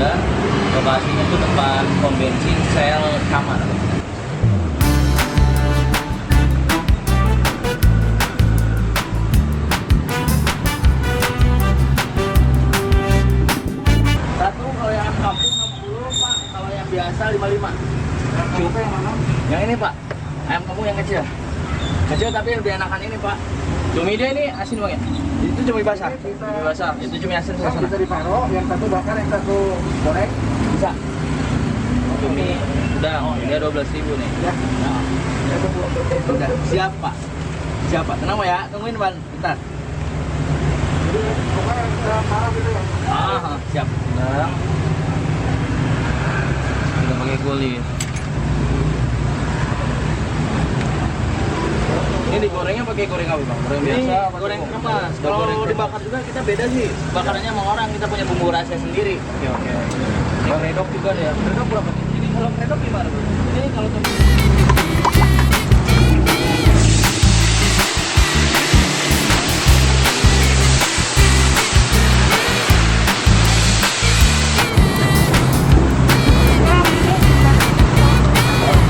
ada. Lokasinya tuh depan pom bensin sel kamar. Satu kalau yang kampung 60 Pak, kalau yang biasa 55. Coba yang mana? Yang ini Pak, ayam kampung yang kecil. Kecil tapi lebih enakan ini Pak. Cumi dia ini asin Bang ya? Itu cumi basah. Cumi basah. Itu cumi asin sana. Bisa diparo, yang satu bakar, yang satu goreng. Bisa. Cumi udah, oh dia 12.000 nih. Ya. Nah, udah. Siap Pak. Siap Pak. Tenang Pak ya, tungguin Ban. Bentar. Jadi pokoknya kita parah gitu ya. Siap. Tenang. Kita pakai kulit. Ini digorengnya pakai goreng apa Bang? Goreng biasa apa goreng tepung? kremes. Kalau Kalau dibakar juga kita beda sih. bakarannya sama orang, kita punya bumbu rahasia sendiri. Oke. Ini redok juga deh ya. Redok berapa nih? Ini kalau redok gimana Bro? Ini kalau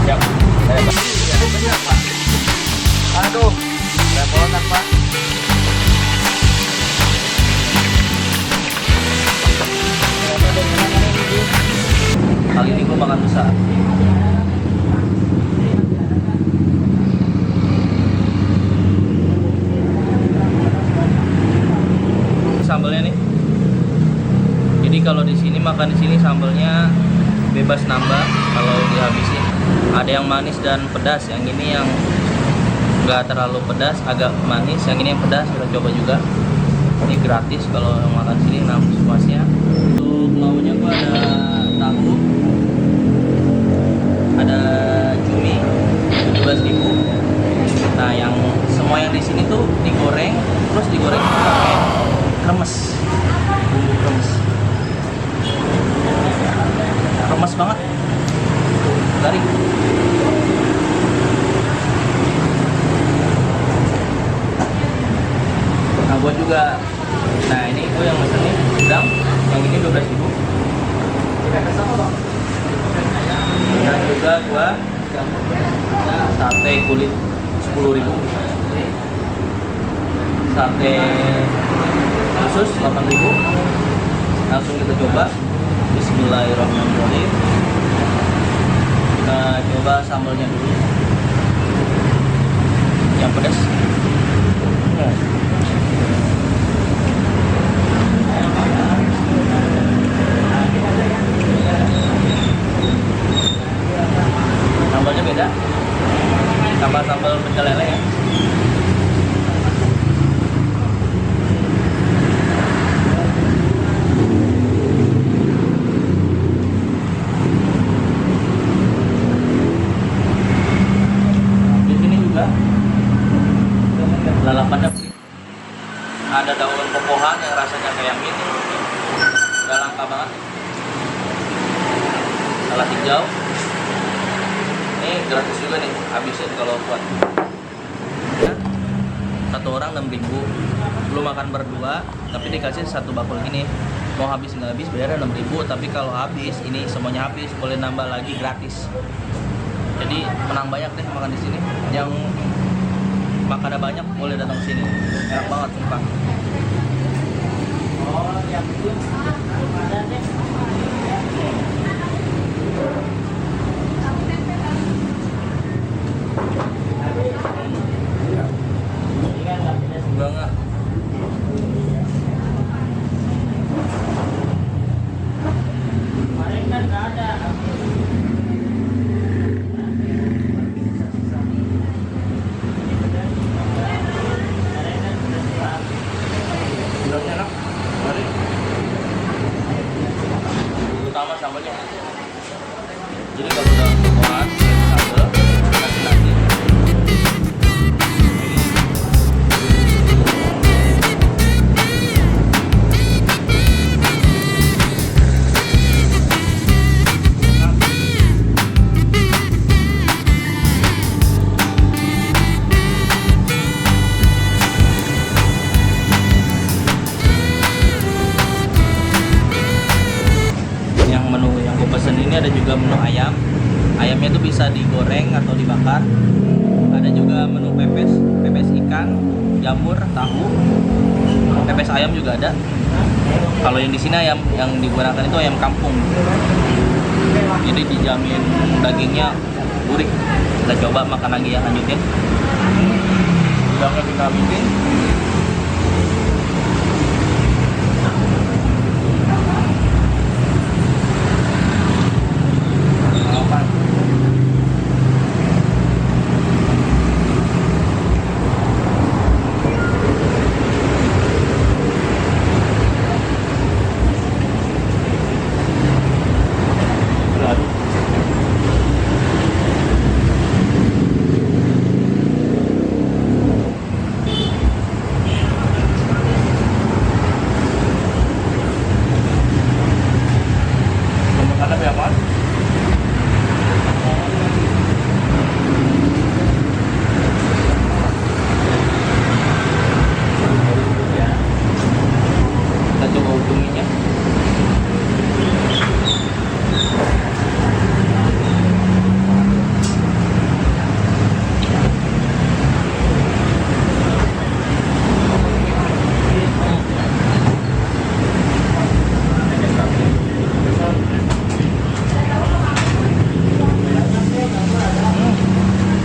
Siap. Benar Pak. Aduh, repotan Pak. Kali ini gue makan besar. Sambalnya nih. Jadi kalau di sini makan di sini sambalnya bebas nambah kalau dihabisin. Ada yang manis dan pedas. Yang ini yang nggak terlalu pedas, agak manis. Yang ini yang pedas, kita coba juga. Ini gratis kalau makan sini, nambah puasnya. Untuk lauknya gua ada tahu, ada cumi 17.000. Nah, yang semua yang di sini tuh digoreng, terus digoreng pakai kremes, bumbu kremes. Kremes banget, garing. Nah, buat juga. Nah, ini gue yang mesen nih udang, yang ini 12.000. Dan juga gua sate kulit 10.000. Sate khusus 8.000. Langsung kita coba. Bismillahirrahmanirrahim. Kita coba sambalnya dulu. Yang pedas. Sambalnya beda, tambah sambal pecel lele ya. Di sini juga lalapannya ada daun pepohan yang rasanya kayak mint, udah langka banget. Salad hijau. Ini gratis juga nih, habisin kalau kuat. Ya, satu orang 6.000. Lu makan berdua, tapi dikasih satu bakul gini. Mau habis nggak habis bayarnya 6.000, tapi kalau habis ini semuanya habis, boleh nambah lagi gratis. Jadi menang banyak deh makan di sini. Yang makannya banyak boleh datang ke sini. Enak banget sumpah. Oh, yang itu ada deh. Banget. Kemarin kan nggak ada. Enak. Mari. Utama sambalnya. Jadi kalau udah puas, sambal, kasih nasi. juga menu ayam. Ayamnya itu bisa digoreng atau dibakar. Ada juga menu pepes, pepes ikan, jamur, tahu. Pepes ayam juga ada. Kalau yang di sini ayam yang digunakan itu ayam kampung. Jadi dijamin dagingnya gurih. Kita coba makan lagi ya, lanjutin. Udangnya kita habisin. Makan. Ada apa? Kita coba untungnya.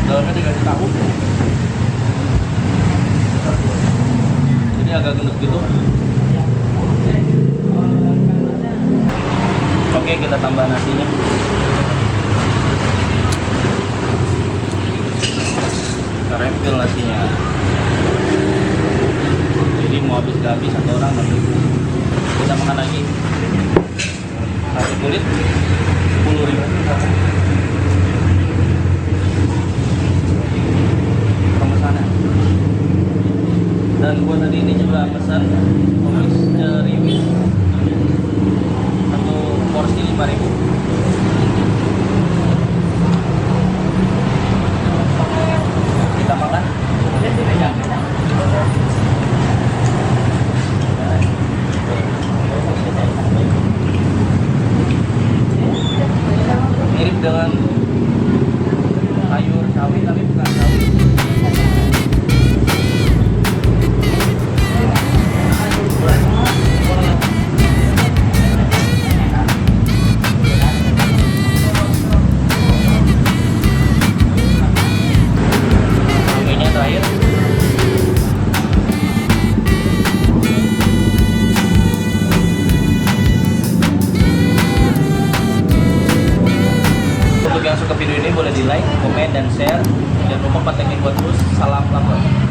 Dalamnya dikasih tahu, jadi agak gendut gitu. Oke, kita tambah nasinya. Kita refill nasinya. Jadi mau habis gak habis satu orang nanti kita makan lagi. Nasi kulit 10.000. Pemesanan. Dan gua tadi ini juga pesan tumis ceriwis satu porsi 5.000. Kita makan. Mirip dengan sayur sawi tapi bukan sawi. Ini terakhir. Untuk yang suka video ini boleh di like, komen, dan share. Jangan lupa pantengin buat terus. Salam lapor.